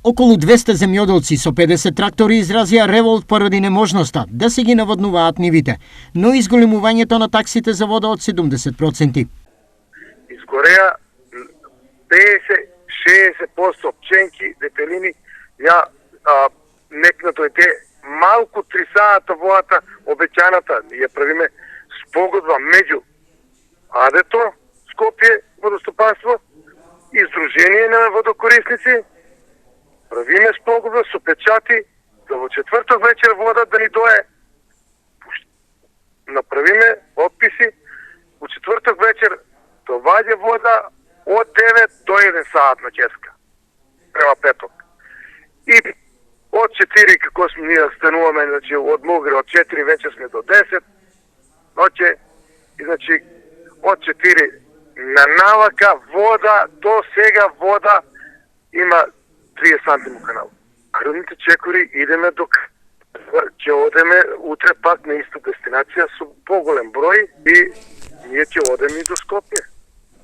Околу 200 земјоделци со 50 трактори изразија револт поради неможноста да се ги наводнуваат нивите, но изголемувањето на таксите за вода од 70%. Изгореа 50-60% пченки, детелини, некнато е те малку трисаата водата, обеќаната, ние правиме спогодба меѓу АДЕТО, Скопје, водостопанство и Сдружение на водокорисници, правиме спогодба со печати, да во четврток вечер вода да ни дое, направиме отписи, во четврток вечер доваѓа вода од 9 до 1 саат на ческа, према петок. И од 4, како сме ние стануваме, значи од Мугре, од 4 вече сме до 10 ноќе, и значи од 4 на навака вода, до сега вода има 30 сантима канал. Крвните чекори идеме до ќе одеме утре пак на иста дестинација со поголем број и ние ќе одеме и до Скопје.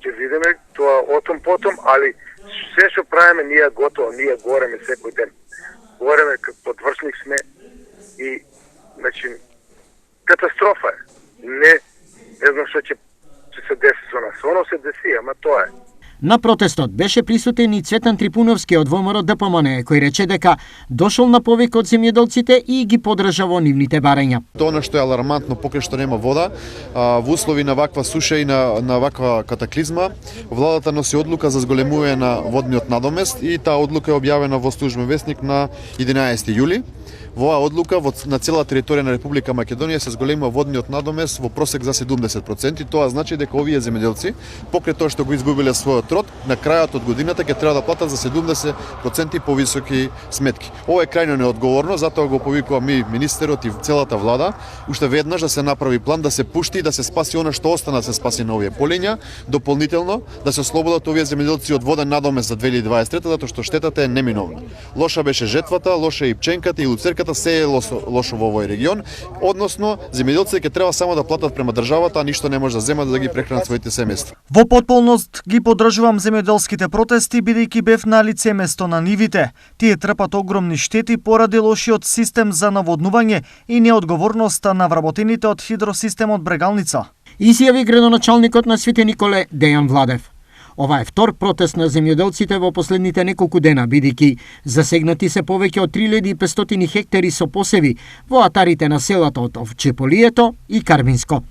Ќе видиме тоа отом потом, али се што правиме ние готово, ние гореме секој ден. Гореме како подвршник сме и значи катастрофа е. Не знам што ќе се деси со нас. Оно се деси, ама тоа е. На протестот беше присутен и Цветан Трипуновски од ВМРО ДПМН, кој рече дека дошол на повик од земјоделците и ги поддржа во нивните барања. Тоа што е алармантно покрај што нема вода, во услови на ваква суша и на ваква катаклизма, владата носи одлука за зголемување на водниот надомест и таа одлука е објавена во Службен весник на 11 јули. Во оваа одлука на цела територија на Република Македонија се зголемува водниот надомест во просек за 70%. Тоа значи дека овие земјоделци, покрај тоа што го изгубиле својот род, на крајот од годината ќе треба да платат за 70% повисоки сметки. Ова е крајно неодговорно, затоа го повикувам и министерот и целата влада, уште веднаш да се направи план, да се пушти и да се спаси она што остана да се спаси на овие полиња, дополнително да се ослободат овие земјоделци од воден надомест за 2023, затоа што штетата е неминовна. Лоша беше жетвата, лоша е и пченката и луцерката, се е лошо во овој регион, односно земјоделците ќе треба само да платат према државата, а ништо не може да земат да ги прехранат своите семејства. Во потполност ги поддржувам земјоделските протести бидејќи бев на лице место на нивите. Тие трпат огромни штети поради лошиот систем за наводнување и неодговорноста на вработените од хидросистемот Брегалница. Изјави градоначалникот на Свети Николе Дејан Владев. Ова е втор протест на земјоделците во последните неколку дена, бидејќи засегнати се повеќе од 3500 хектари со посеви во атарите на селата од Овчеполието и Карминско.